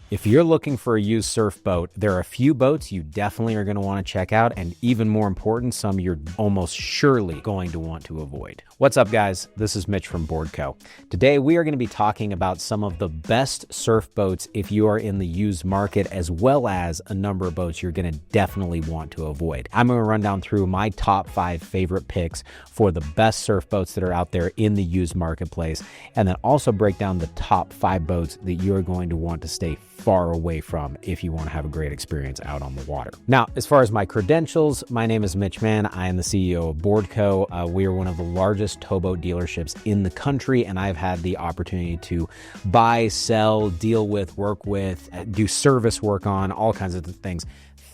If you're looking for a used surf boat, there are a few boats you definitely are going to want to check out, and even more important, some you're almost surely going to want to avoid. What's up, guys? This is Mitch from Boardco. Today, we are going to be talking about some of the best surf boats if you are in the used market, as well as a number of boats you're going to definitely want to avoid. I'm going to run down through my top 5 favorite picks for the best surf boats that are out there in the used marketplace, and then also break down the top 5 boats that you are going to want to stay far away from if you want to have a great experience out on the water. Now, as far as my credentials, my name is Mitch Mann. I am the CEO of Boardco. We are one of the largest towboat dealerships in the country, and I've had the opportunity to buy, sell, deal with, work with, do service work on, all kinds of things.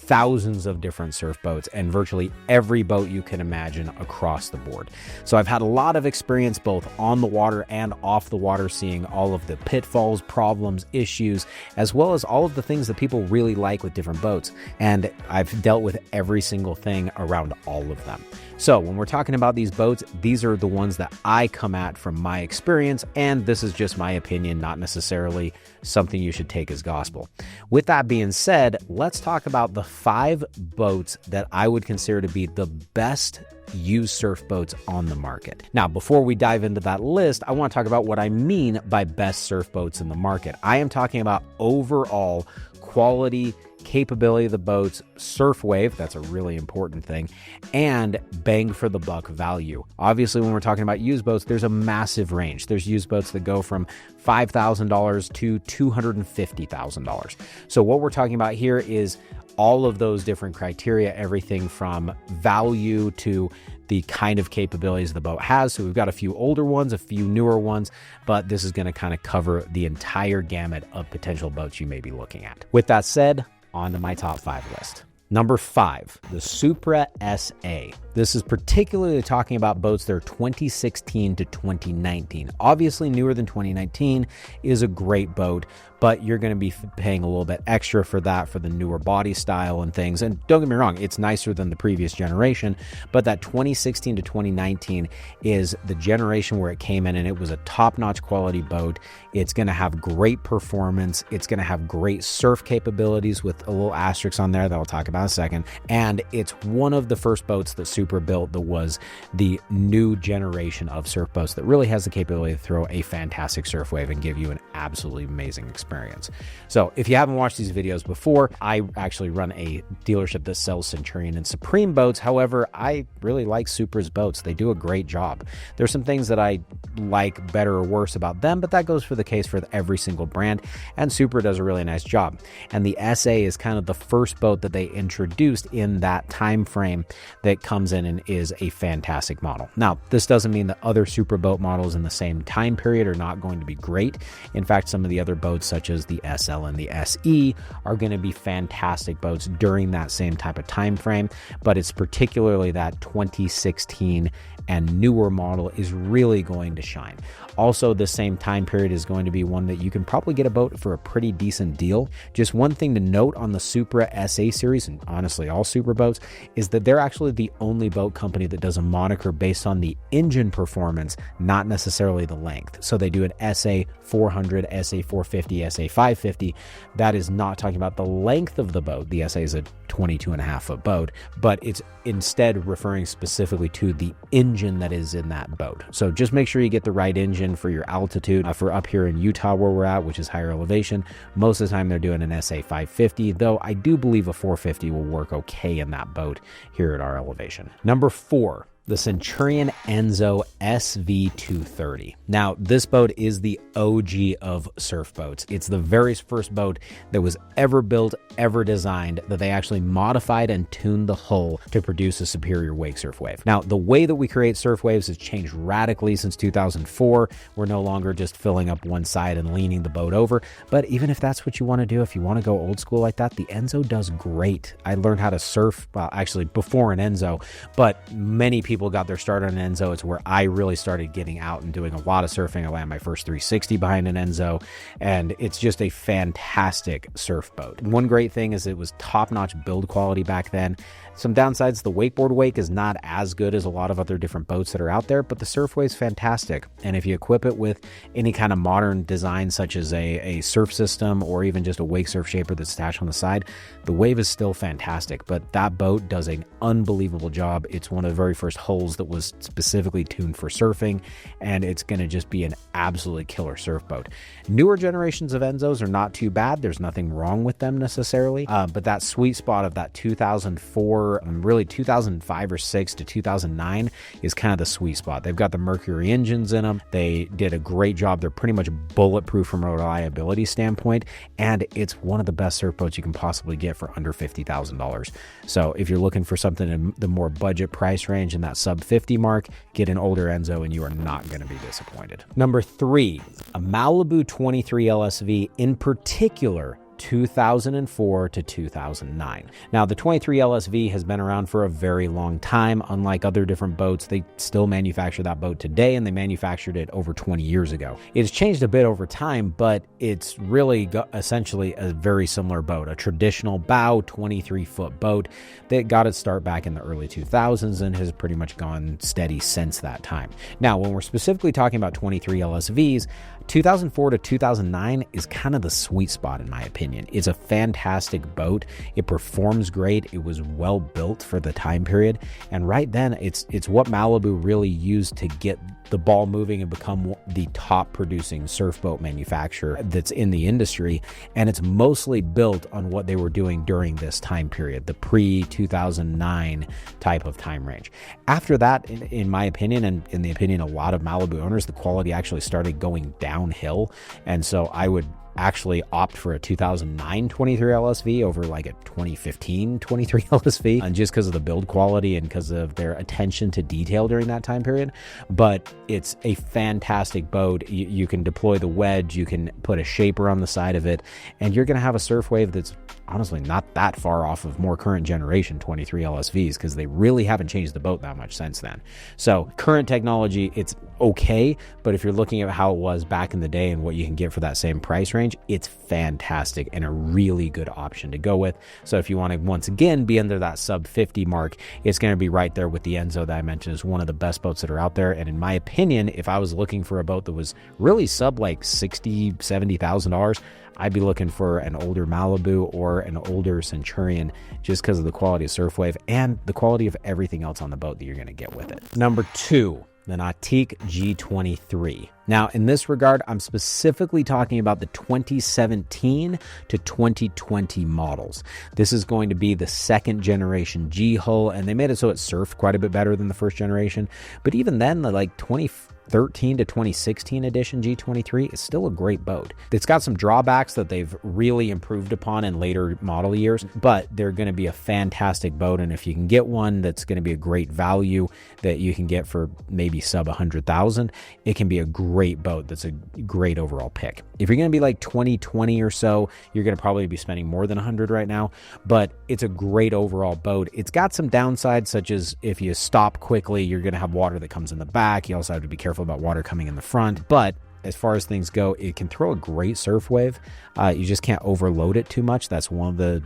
Thousands of different surf boats and virtually every boat you can imagine across the board. So I've had a lot of experience both on the water and off the water, seeing all of the pitfalls, problems, issues, as well as all of the things that people really like with different boats. And I've dealt with every single thing around all of them. So when we're talking about these boats, these are the ones that I come at from my experience, and this is just my opinion, not necessarily something you should take as gospel. With that being said, let's talk about the 5 boats that I would consider to be the best used surf boats on the market. Now, before we dive into that list, I want to talk about what I mean by best surf boats in the market. I am talking about overall quality, capability of the boats, surf wave, that's a really important thing, and bang for the buck value. Obviously, when we're talking about used boats, there's a massive range. There's used boats that go from $5,000 to $250,000. So what we're talking about here is all of those different criteria, everything from value to the kind of capabilities the boat has. So we've got a few older ones, a few newer ones, but this is going to kind of cover the entire gamut of potential boats you may be looking at. With that said, on to my top 5 list. Number 5, the Supra SA. This is particularly talking about boats that are 2016 to 2019. Obviously, newer than 2019 is a great boat, but you're going to be paying a little bit extra for that, for the newer body style and things. And don't get me wrong, it's nicer than the previous generation, but that 2016 to 2019 is the generation where it came in and it was a top-notch quality boat. It's going to have great performance. It's going to have great surf capabilities with a little asterisk on there that I'll talk about in a second. And it's one of the first boats that Supra built that was the new generation of surf boats that really has the capability to throw a fantastic surf wave and give you an absolutely amazing experience. So if you haven't watched these videos before, I actually run a dealership that sells Centurion and Supreme boats. However, I really like Supra's boats. They do a great job. There's some things that I like better or worse about them, but that goes for the case for every single brand, and Supra does a really nice job. And the SA is kind of the first boat that they introduced in that time frame that comes in and is a fantastic model. Now, this doesn't mean that other Supra boat models in the same time period are not going to be great. In fact, some of the other boats such as the SL and the SE are going to be fantastic boats during that same type of time frame, but it's particularly that 2016 and newer model is really going to shine. Also, the same time period is going to be one that you can probably get a boat for a pretty decent deal. Just one thing to note on the Supra SA series, and honestly all Supra boats, is that they're actually the only boat company that does a moniker based on the engine performance, not necessarily the length. So they do an SA 400, SA 450, SA 550. That is not talking about the length of the boat. The SA is a 22.5 foot boat, but it's instead referring specifically to the engine that is in that boat. So just make sure you get the right engine for your altitude. For up here in Utah where we're at, which is higher elevation, most of the time they're doing an SA 550, though I do believe a 450 will work okay in that boat here at our elevation. Number 4, the Centurion Enzo SV230. Now, this boat is the OG of surf boats. It's the very first boat that was ever built, ever designed, that they actually modified and tuned the hull to produce a superior wake surf wave. Now, the way that we create surf waves has changed radically since 2004. We're no longer just filling up one side and leaning the boat over, but even if that's what you want to do, if you want to go old school like that, the Enzo does great. I learned how to surf, well, actually before an Enzo, but many people people got their start on an Enzo. It's where I really started getting out and doing a lot of surfing. I landed my first 360 behind an Enzo, and it's just a fantastic surf boat. One great thing is it was top-notch build quality back then. Some downsides, the wakeboard wake is not as good as a lot of other different boats that are out there, but the surf wave is fantastic. And if you equip it with any kind of modern design, such as a surf system or even just a wake surf shaper that's attached on the side, the wave is still fantastic. But that boat does an unbelievable job. It's one of the very first hulls that was specifically tuned for surfing, and it's going to just be an absolutely killer surf boat. Newer generations of Enzos are not too bad. There's nothing wrong with them necessarily, but that sweet spot of that 2004, really 2005 or 6 to 2009 is kind of the sweet spot. They've got the Mercury engines in them. They did a great job. They're pretty much bulletproof from a reliability standpoint, and it's one of the best surf boats you can possibly get for under $50,000. So if you're looking for something in the more budget price range in that sub 50 mark, get an older Enzo and you are not going to be disappointed. Number 3, a Malibu 23 LSV, in particular 2004 to 2009. Now, the 23 LSV has been around for a very long time. Unlike other different boats, they still manufacture that boat today, and they manufactured it over 20 years ago. It's changed a bit over time, but it's really essentially a very similar boat, a traditional bow 23-foot boat that got its start back in the early 2000s and has pretty much gone steady since that time. Now, when we're specifically talking about 23 LSVs, 2004 to 2009 is kind of the sweet spot in my opinion. It's a fantastic boat. It performs great. It was well built for the time period. And right then, it's what Malibu really used to get the ball moving and become the top producing surf boat manufacturer that's in the industry. And it's mostly built on what they were doing during this time period, the pre-2009 type of time range. After that, in my opinion, and in the opinion of a lot of Malibu owners, the quality actually started going downhill. And so I would actually opt for a 2009 23 LSV over like a 2015 23 LSV, and just because of the build quality and because of their attention to detail during that time period. But it's a fantastic boat. You can deploy the wedge, you can put a shaper on the side of it, and you're going to have a surf wave that's honestly not that far off of more current generation 23 LSVs, because they really haven't changed the boat that much since then. So current technology, it's okay, but if you're looking at how it was back in the day and what you can get for that same price range, it's fantastic and a really good option to go with. So if you want to once again be under that sub 50 mark, it's going to be right there with the Enzo that I mentioned is one of the best boats that are out there. And in my opinion, if I was looking for a boat that was really sub like $60,000, $70,000, I'd be looking for an older Malibu or an older Centurion, just because of the quality of surf wave and the quality of everything else on the boat that you're going to get with it. Number 2, the Nautique G23. Now, in this regard, I'm specifically talking about the 2017 to 2020 models. This is going to be the second generation G hull, and they made it so it surfed quite a bit better than the first generation. But even then, the like 2013 to 2016 edition G23 is still a great boat. It's got some drawbacks that they've really improved upon in later model years, but they're going to be a fantastic boat. And if you can get one that's going to be a great value that you can get for maybe sub 100,000, it can be a great boat that's a great overall pick. If you're going to be like 2020 or so, you're going to probably be spending more than 100 right now, but it's a great overall boat. It's got some downsides, such as if you stop quickly, you're going to have water that comes in the back. You also have to be careful about water coming in the front. But as far as things go, it can throw a great surf wave. You just can't overload it too much. That's one of the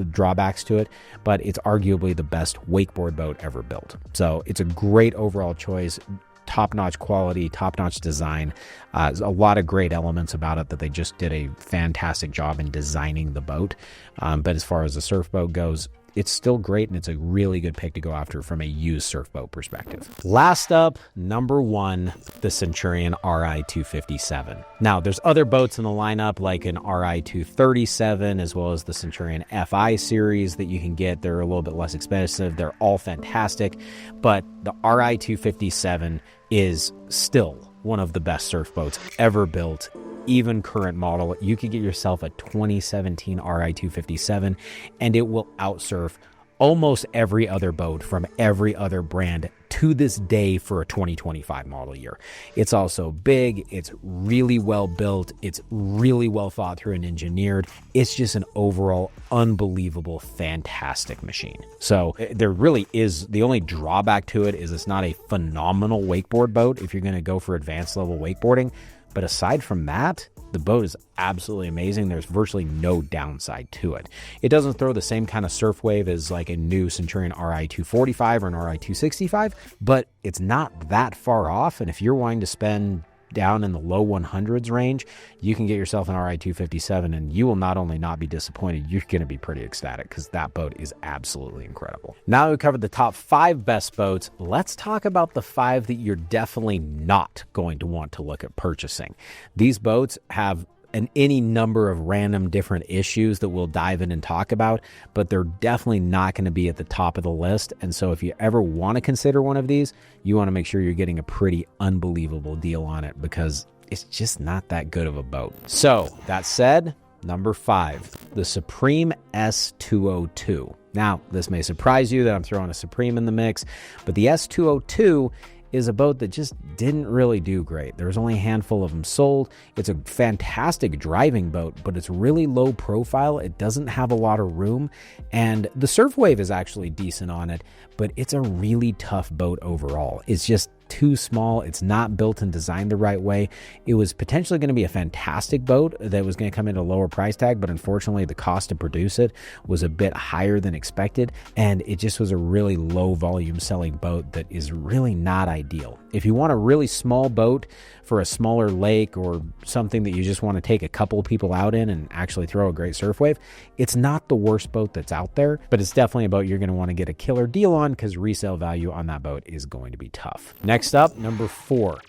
drawbacks to it, but it's arguably the best wakeboard boat ever built. So it's a great overall choice. Top-notch quality, top-notch design. There's a lot of great elements about it that they just did a fantastic job in designing the boat. But as far as the surf boat goes, it's still great, and it's a really good pick to go after from a used surf boat perspective. Last up, number 1, the Centurion RI-257. Now, there's other boats in the lineup like an RI-237 as well as the Centurion FI series that you can get. They're a little bit less expensive. They're all fantastic, but the RI-257 is still one of the best surf boats ever built. Even current model, you could get yourself a 2017 RI-257 and it will outsurf almost every other boat from every other brand to this day for a 2025 model year. It's also big, it's really well built, it's really well thought through and engineered. It's just an overall unbelievable, fantastic machine. So there really is, the only drawback to it is it's not a phenomenal wakeboard boat if you're going to go for advanced level wakeboarding. But aside from that, the boat is absolutely amazing. There's virtually no downside to it. It doesn't throw the same kind of surf wave as like a new Centurion RI-245 or an RI-265, but it's not that far off. And if you're wanting to spend down in the low 100s range, you can get yourself an RI-257 and you will not only not be disappointed, you're going to be pretty ecstatic because that boat is absolutely incredible. Now we've covered the top 5 best boats. Let's talk about the 5 that you're definitely not going to want to look at purchasing. These boats have any number of random different issues that we'll dive in and talk about, but they're definitely not going to be at the top of the list. And so if you ever want to consider one of these, you want to make sure you're getting a pretty unbelievable deal on it because it's just not that good of a boat. So that said, number 5, the Supreme S202. Now, this may surprise you that I'm throwing a Supreme in the mix, but the S202 is a boat that just didn't really do great. There was only a handful of them sold. It's a fantastic driving boat, but it's really low profile. It doesn't have a lot of room, and the surf wave is actually decent on it, but it's a really tough boat overall. It's just too small. It's not built and designed the right way. It was potentially going to be a fantastic boat that was going to come in at a lower price tag, but unfortunately the cost to produce it was a bit higher than expected, and it just was a really low volume selling boat that is really not ideal. If you want a really small boat for a smaller lake or something that you just want to take a couple of people out in and actually throw a great surf wave, it's not the worst boat that's out there, but it's definitely a boat you're going to want to get a killer deal on because resale value on that boat is going to be tough. Next up, number 4,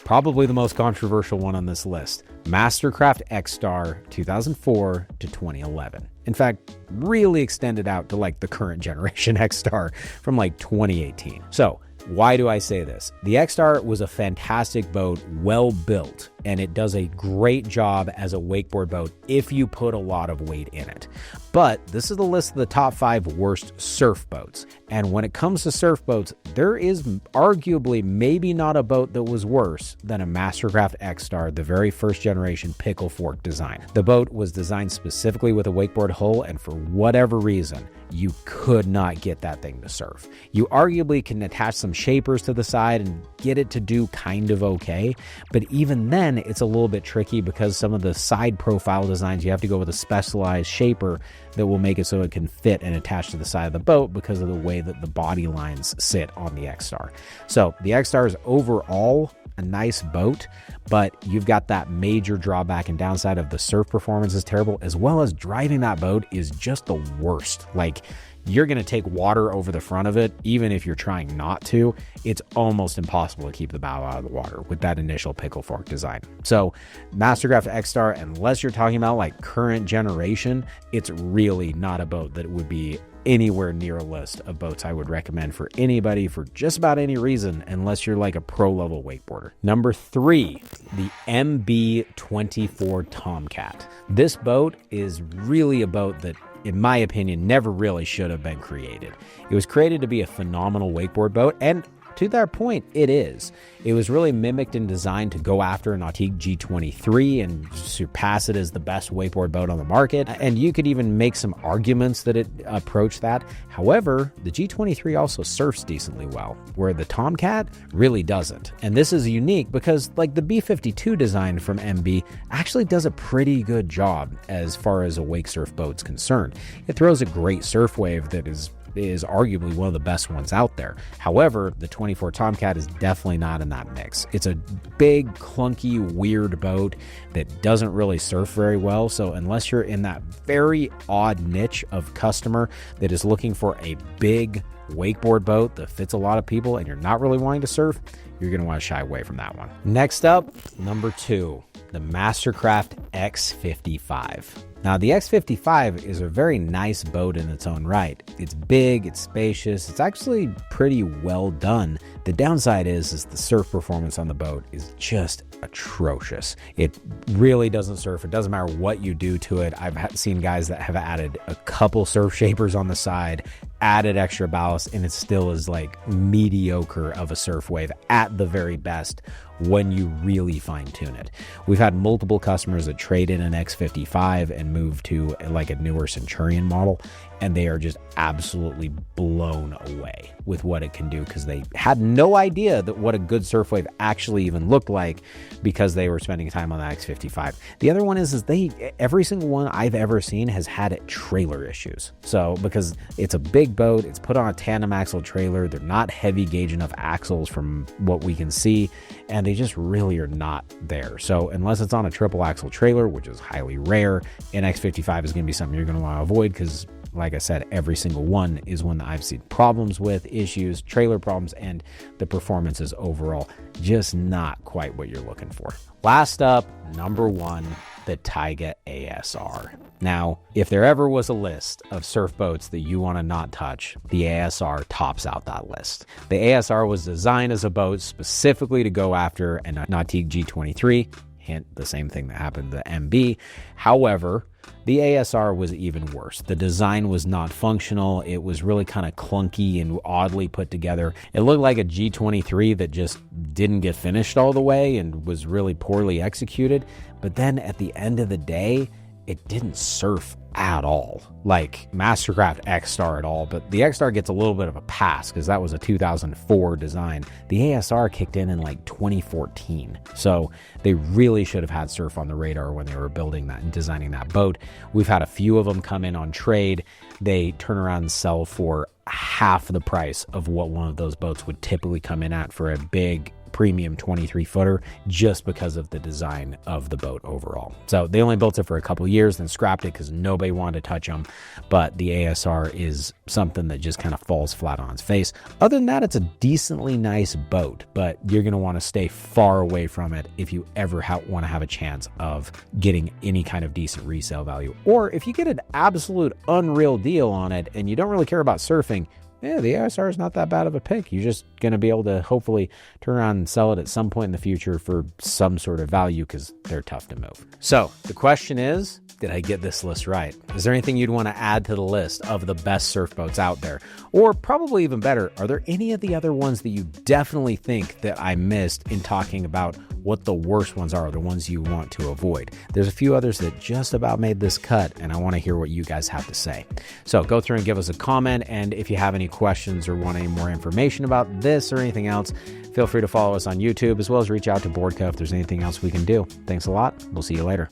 probably the most controversial one on this list, MasterCraft X-Star 2004 to 2011. In fact, really extended out to like the current generation X-Star from like 2018. So why do I say this? The X-Star was a fantastic boat, well built, and it does a great job as a wakeboard boat if you put a lot of weight in it. But this is the list of the top 5 worst surf boats. And when it comes to surf boats, there is arguably maybe not a boat that was worse than a MasterCraft X-Star, the very first generation pickle fork design. The boat was designed specifically with a wakeboard hull, and for whatever reason, you could not get that thing to surf. You arguably can attach some shapers to the side and get it to do kind of okay, but even then it's a little bit tricky because some of the side profile designs, you have to go with a specialized shaper that will make it so it can fit and attach to the side of the boat because of the way that the body lines sit on the X-Star. So the X-Star is overall a nice boat, but you've got that major drawback and downside of the surf performance is terrible, as well as driving that boat is just the worst. Like, you're going to take water over the front of it, even if you're trying not to. It's almost impossible to keep the bow out of the water with that initial pickle fork design. So MasterCraft X-Star, unless you're talking about like current generation, it's really not a boat that would be anywhere near a list of boats I would recommend for anybody for just about any reason, unless you're like a pro level wakeboarder. Number 3, the MB24 Tomcat. This boat is really a boat that, in my opinion, never really should have been created. It was created to be a phenomenal wakeboard boat, and to that point, it is. It was really mimicked and designed to go after a Nautique G23 and surpass it as the best wakeboard boat on the market. And you could even make some arguments that it approached that. However, the G23 also surfs decently well, where the Tomcat really doesn't. And this is unique because like the B52 design from MB actually does a pretty good job as far as a wake surf boat's concerned. It throws a great surf wave that is arguably one of the best ones out there. However, the 24 Tomcat is definitely not in that mix. It's a big, clunky, weird boat that doesn't really surf very well. So unless you're in that very odd niche of customer that is looking for a big wakeboard boat that fits a lot of people and you're not really wanting to surf, you're going to want to shy away from that one. Next up, number 2, the MasterCraft X55. Now, the X55 is a very nice boat in its own right. It's big, it's spacious, it's actually pretty well done. The downside is the surf performance on the boat is just atrocious. It really doesn't surf. It doesn't matter what you do to it. I've seen guys that have added a couple surf shapers on the side, added extra ballast, and it still is like mediocre of a surf wave at the very best when you really fine tune it. We've had multiple customers that trade in an X55 and move to like a newer Centurion model, and they are just absolutely blown away with what it can do because they had no idea that what a good surf wave actually even looked like because they were spending time on the X55. The other one is every single one I've ever seen has had trailer issues. So because it's a big boat, it's put on a tandem axle trailer, they're not heavy gauge enough axles from what we can see, and they just really are not there. So unless it's on a triple axle trailer, which is highly rare, an X55 is going to be something you're going to want to avoid because, like I said, every single one is one that I've seen problems with, issues, trailer problems, and the performance is overall just not quite what you're looking for. Last up, number one, the Tige ASR. Now, if there ever was a list of surf boats that you want to not touch, the ASR tops out that list. The ASR was designed as a boat specifically to go after a Nautique G23, hint, the same thing that happened to the MB. However, the ASR was even worse. The design was not functional. It was really kind of clunky and oddly put together. It looked like a G23 that just didn't get finished all the way and was really poorly executed. But then at the end of the day, it didn't surf at all, like MasterCraft X at all. But the X gets a little bit of a pass because that was a 2004 design. The ASR kicked in like 2014. So they really should have had surf on the radar when they were building that and designing that boat. We've had a few of them come in on trade. They turn around and sell for half the price of what one of those boats would typically come in at for a big premium 23 footer just because of the design of the boat overall. So they only built it for a couple years and scrapped it because nobody wanted to touch them. But the ASR is something that just kind of falls flat on its face. Other than that, it's a decently nice boat, but you're going to want to stay far away from it if you ever want to have a chance of getting any kind of decent resale value. Or if you get an absolute unreal deal on it and you don't really care about surfing, yeah, the ASR is not that bad of a pick. You're just going to be able to hopefully turn around and sell it at some point in the future for some sort of value because they're tough to move. So the question is, did I get this list right? Is there anything you'd want to add to the list of the best surf boats out there? Or probably even better, are there any of the other ones that you definitely think that I missed in talking about what the worst ones are, the ones you want to avoid? There's a few others that just about made this cut, and I want to hear what you guys have to say. So go through and give us a comment, and if you have any questions or want any more information about this or anything else, feel free to follow us on YouTube, as well as reach out to Boardco if there's anything else we can do. Thanks a lot. We'll see you later.